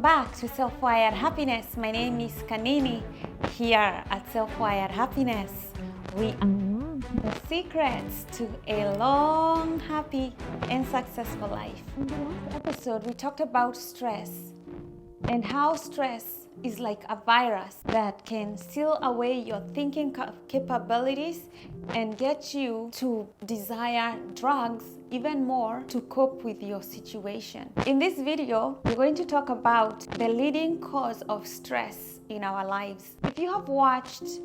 back to Self-Wired Happiness. My name is Kanini. Here at Self-Wired Happiness, we unlock the secrets to a long, happy, and successful life. In the last episode, we talked about stress and how stress is like a virus that can steal away your thinking capabilities and get you to desire drugs even more to cope with your situation. In this video, we're going to talk about the leading cause of stress in our lives. If you have watched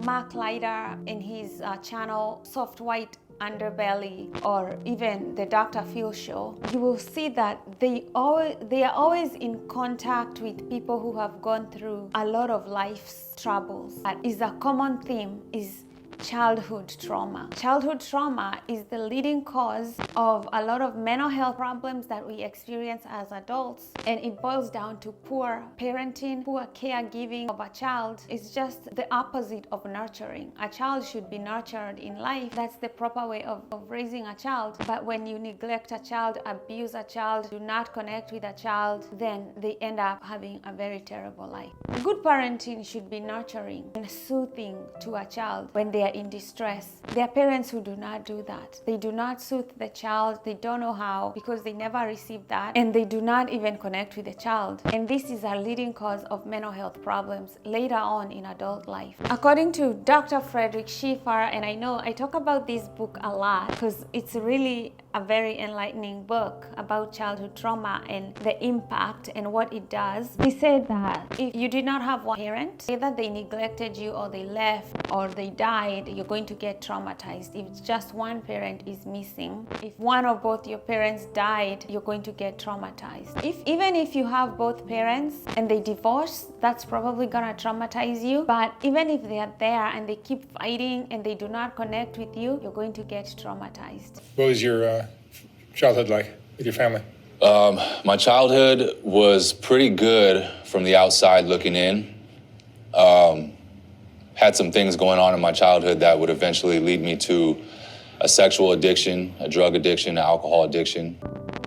Mark Leiter in his channel Soft White Underbelly, or even the Dr. Phil show, you will see that they are always in contact with people who have gone through a lot of life's troubles. That is a common theme is childhood trauma. Childhood trauma is the leading cause of a lot of mental health problems that we experience as adults, and it boils down to poor parenting, poor caregiving of a child. It's just the opposite of nurturing. A child should be nurtured in life. That's the proper way of raising a child. But when you neglect a child, abuse a child, do not connect with a child, then they end up having a very terrible life. Good parenting should be nurturing and soothing to a child when they are in distress. There are parents who do not do that. They do not soothe the child. They don't know how because they never received that, and they do not even connect with the child. And this is a leading cause of mental health problems later on in adult life. According to Dr. Frederick Schiffer, and I know I talk about this book a lot because it's really a very enlightening book about childhood trauma and the impact and what it does. He said that if you did not have one parent, either they neglected you or they left or they died, you're going to get traumatized. If just one parent is missing, if one or both your parents died, you're going to get traumatized. Even if you have both parents and they divorce, that's probably gonna traumatize you. But even if they are there and they keep fighting and they do not connect with you, you're going to get traumatized. What was your childhood like with your family? My childhood was pretty good from the outside looking in. Had some things going on in my childhood that would eventually lead me to a sexual addiction, a drug addiction, an alcohol addiction.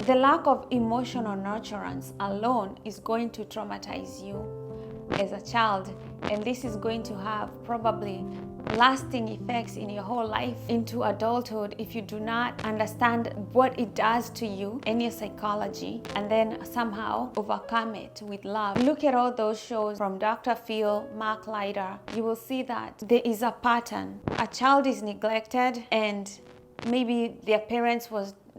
The lack of emotional nurturance alone is going to traumatize you as a child, and this is going to have probably lasting effects in your whole life into adulthood if you do not understand what it does to you and your psychology, and then somehow overcome it with love. Look at all those shows from Dr. Phil, Mark Leiter. You will see that there is a pattern. A child is neglected and maybe their parents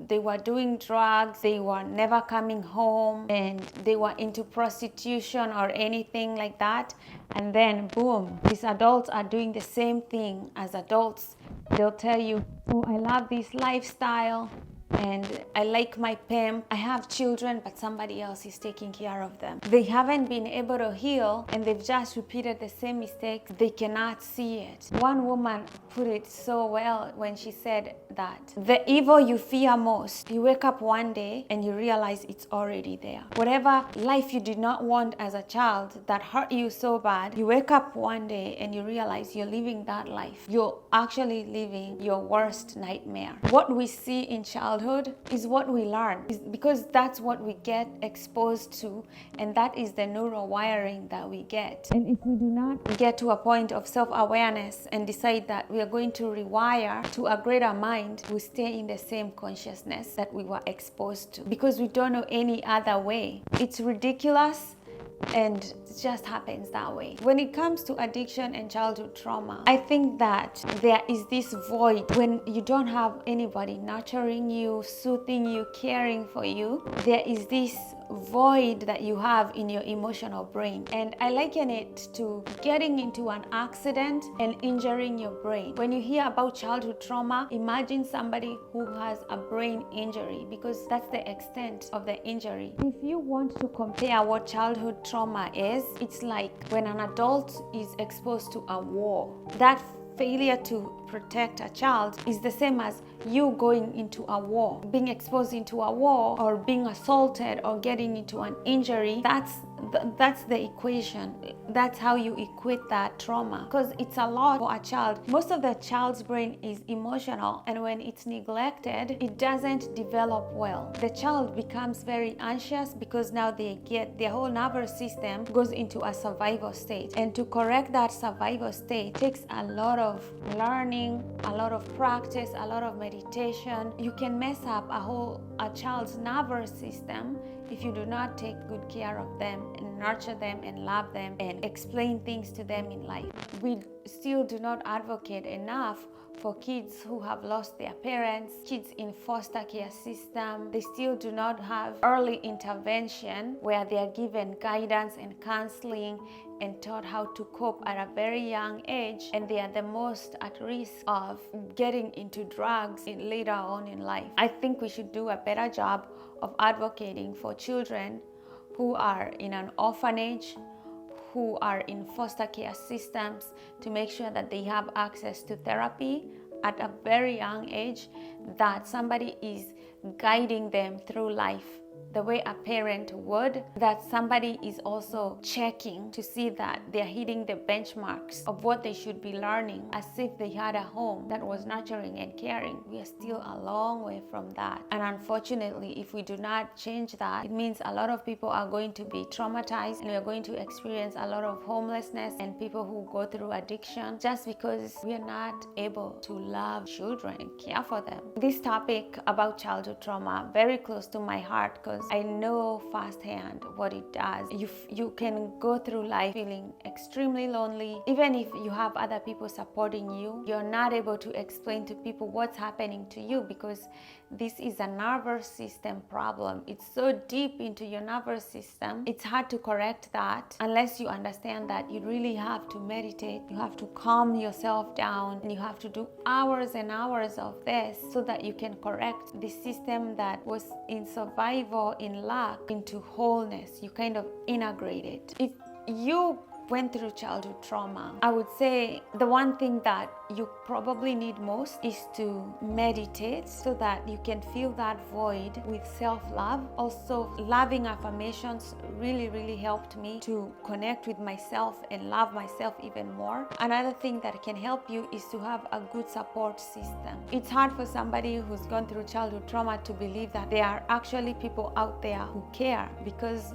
they were doing drugs, they were never coming home, and they were into prostitution or anything like that. And then boom, these adults are doing the same thing as adults. They'll tell you, oh, I love this lifestyle and I like my pimp. I have children, but somebody else is taking care of them. They haven't been able to heal and they've just repeated the same mistakes. They cannot see it. One woman put it so well when she said that the evil you fear most, you wake up one day and you realize it's already there. Whatever life you did not want as a child that hurt you so bad, you wake up one day and you realize you're living that life. You're actually living your worst nightmare. What we see in childhood is what we learn, because that's what we get exposed to, and that is the neural wiring that we get. And if we do not get to a point of self-awareness and decide that we are going to rewire to a greater mind, we stay in the same consciousness that we were exposed to because we don't know any other way. It's ridiculous, and it just happens that way. When it comes to addiction and childhood trauma, I think that there is this void when you don't have anybody nurturing you, soothing you, caring for you. There is this void that you have in your emotional brain, and I liken it to getting into an accident and injuring your brain. When you hear about childhood trauma, imagine somebody who has a brain injury, because that's the extent of the injury. If you want to compare what childhood trauma is, it's like when an adult is exposed to a war. That failure to protect a child is the same as you going into a war, being exposed into a war or being assaulted or getting into an injury. That's that's the equation. That's how you equate that trauma, because it's a lot for a child. Most of the child's brain is emotional, and when it's neglected, it doesn't develop well. The child becomes very anxious because now their whole nervous system goes into a survival state, and to correct that survival state takes a lot of learning, a lot of practice, a lot of meditation. You can mess up a child's nervous system if you do not take good care of them and nurture them and love them and explain things to them in life. We still do not advocate enough for kids who have lost their parents, kids in foster care system. They still do not have early intervention where they are given guidance and counseling and taught how to cope at a very young age, and they are the most at risk of getting into drugs later on in life. I think we should do a better job of advocating for children who are in an orphanage, who are in foster care systems, to make sure that they have access to therapy at a very young age, that somebody is guiding them through life the way a parent would, that somebody is also checking to see that they're hitting the benchmarks of what they should be learning, as if they had a home that was nurturing and caring. We are still a long way from that. And unfortunately, if we do not change that, it means a lot of people are going to be traumatized, and we are going to experience a lot of homelessness and people who go through addiction just because we are not able to love children and care for them. This topic about childhood trauma, very close to my heart, because I know firsthand what it does. You can go through life feeling extremely lonely. Even if you have other people supporting you, you're not able to explain to people what's happening to you, because this is a nervous system problem. It's so deep into your nervous system. It's hard to correct that unless you understand that you really have to meditate. You have to calm yourself down, and you have to do hours and hours of this so that you can correct the system that was in survival, in lack, into wholeness. You kind of integrate it. If you went through childhood trauma, I would say the one thing that you probably need most is to meditate so that you can fill that void with self-love. Also, loving affirmations really helped me to connect with myself and love myself even more. Another thing that can help you is to have a good support system. It's hard for somebody who's gone through childhood trauma to believe that there are actually people out there who care, because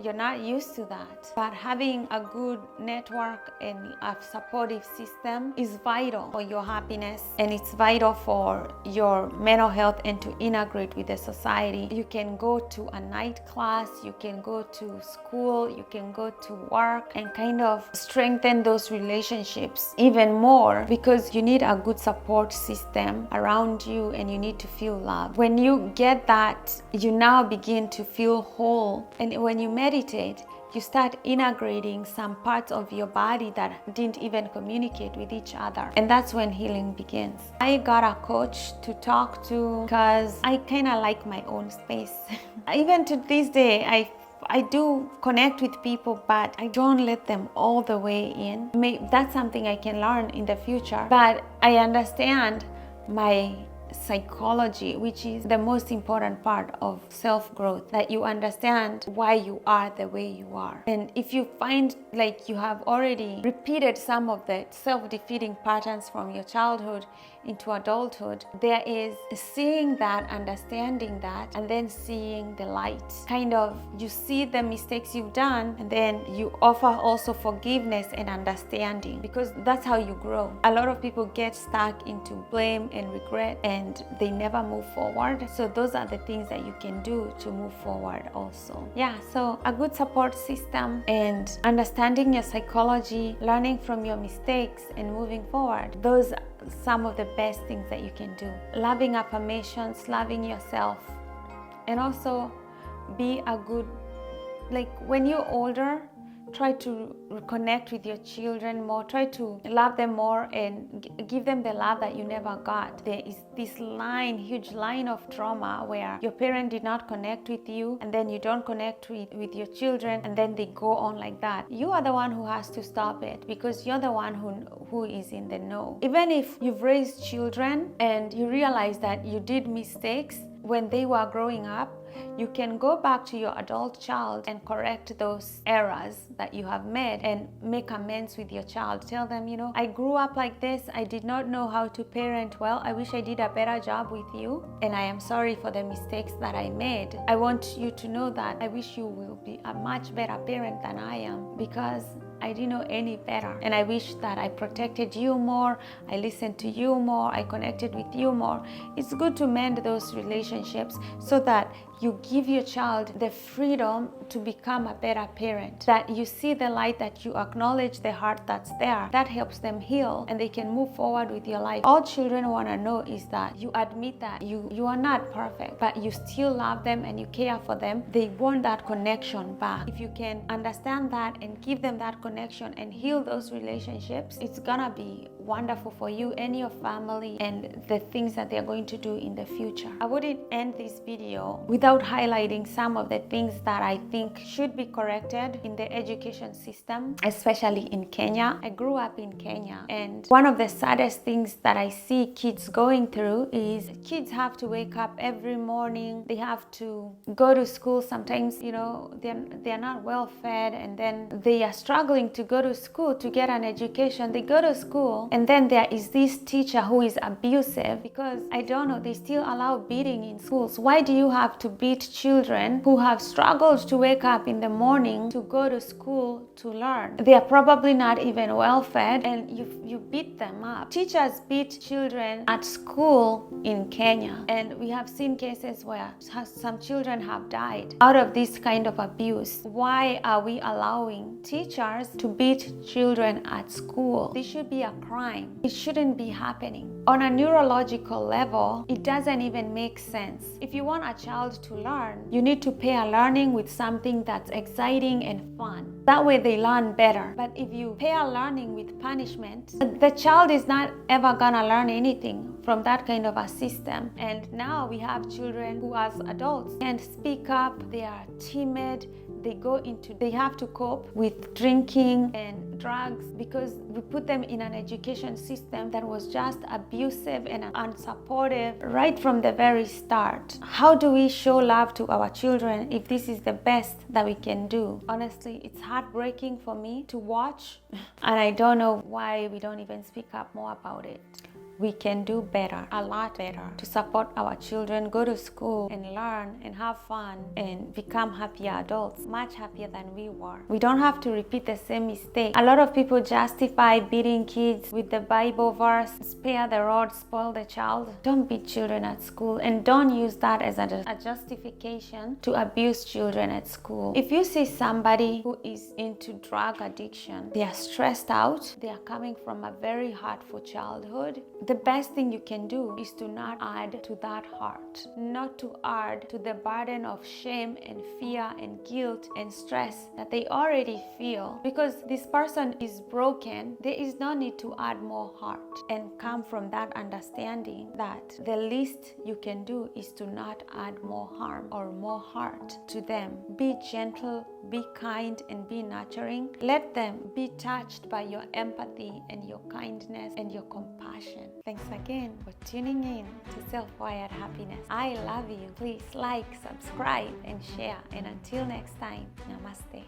you're not used to that. But having a good network and a supportive system is vital for your happiness, and it's vital for your mental health and to integrate with the society. You can go to a night class, you can go to school, you can go to work, and kind of strengthen those relationships even more, because you need a good support system around you and you need to feel love. When you get that, you now begin to feel whole, and when you meditate, you start integrating some parts of your body that didn't even communicate with each other. And that's when healing begins. I got a coach to talk to because I kind of like my own space. Even to this day, I do connect with people, but I don't let them all the way in. That's something I can learn in the future. But I understand my psychology, which is the most important part of self-growth, that you understand why you are the way you are. And if you find like you have already repeated some of the self-defeating patterns from your childhood into adulthood, there is seeing that, understanding that, and then seeing the light. Kind of, you see the mistakes you've done, and then you offer also forgiveness and understanding, because that's how you grow. A lot of people get stuck into blame and regret, and they never move forward. So those are the things that you can do to move forward also. Yeah, so a good support system and understanding your psychology, learning from your mistakes and moving forward. Those are some of the best things that you can do. Loving affirmations, loving yourself, and also be a good, like when you're older, try to connect with your children more, try to love them more and give them the love that you never got. There is this huge line of trauma where your parent did not connect with you, and then you don't connect with your children, and then they go on like that. You are the one who has to stop it, because you're the one who is in the know. Even if you've raised children and you realize that you did mistakes when they were growing up, you can go back to your adult child and correct those errors that you have made and make amends with your child. Tell them, I grew up like this. I did not know how to parent well. I wish I did a better job with you, and I am sorry for the mistakes that I made. I want you to know that I wish you will be a much better parent than I am, because I didn't know any better, and I wish that I protected you more, I listened to you more, I connected with you more. It's good to mend those relationships so that you give your child the freedom to become a better parent, that you see the light, that you acknowledge the heart that's there. That helps them heal and they can move forward with your life. All children want to know is that you admit that you are not perfect, but you still love them and you care for them. They want that connection back. If you can understand that and give them that connection and heal those relationships, it's gonna be wonderful for you and your family and the things that they're going to do in the future. I wouldn't end this video without highlighting some of the things that I think should be corrected in the education system, especially in Kenya. I grew up in Kenya, and one of the saddest things that I see kids going through is kids have to wake up every morning. They have to go to school. Sometimes, they're not well fed, and then they are struggling to go to school to get an education. They go to school, and then there is this teacher who is abusive, because I don't know, they still allow beating in schools. Why do you have to beat children who have struggled to wake up in the morning to go to school to learn? They are probably not even well fed, and you beat them up. Teachers beat children at school in Kenya, and we have seen cases where some children have died out of this kind of abuse. Why are we allowing teachers to beat children at school? This should be a crime. It shouldn't be happening. On a neurological level, it doesn't even make sense. If you want a child to learn, you need to pair learning with something that's exciting and fun. That way they learn better. But if you pair learning with punishment, the child is not ever gonna learn anything from that kind of a system. And now we have children who, as adults, can't speak up. They are timid. They have to cope with drinking and drugs because we put them in an education system that was just abusive and unsupportive right from the very start. How do we show love to our children if this is the best that we can do? Honestly, it's heartbreaking for me to watch, and I don't know why we don't even speak up more about it. We can do better, a lot better, to support our children, go to school and learn and have fun and become happier adults, much happier than we were. We don't have to repeat the same mistake. A lot of people justify beating kids with the Bible verse, spare the rod, spoil the child. Don't beat children at school, and don't use that as a justification to abuse children at school. If you see somebody who is into drug addiction, they are stressed out, they are coming from a very hurtful childhood, the best thing you can do is to not add to that hurt, not to add to the burden of shame and fear and guilt and stress that they already feel. Because this person is broken, there is no need to add more hurt, and come from that understanding that the least you can do is to not add more harm or more hurt to them. Be gentle, be kind, and be nurturing. Let them be touched by your empathy and your kindness and your compassion. Thanks again for tuning in to Self-Wired Happiness. I love you. Please like, subscribe, and share. And until next time, namaste.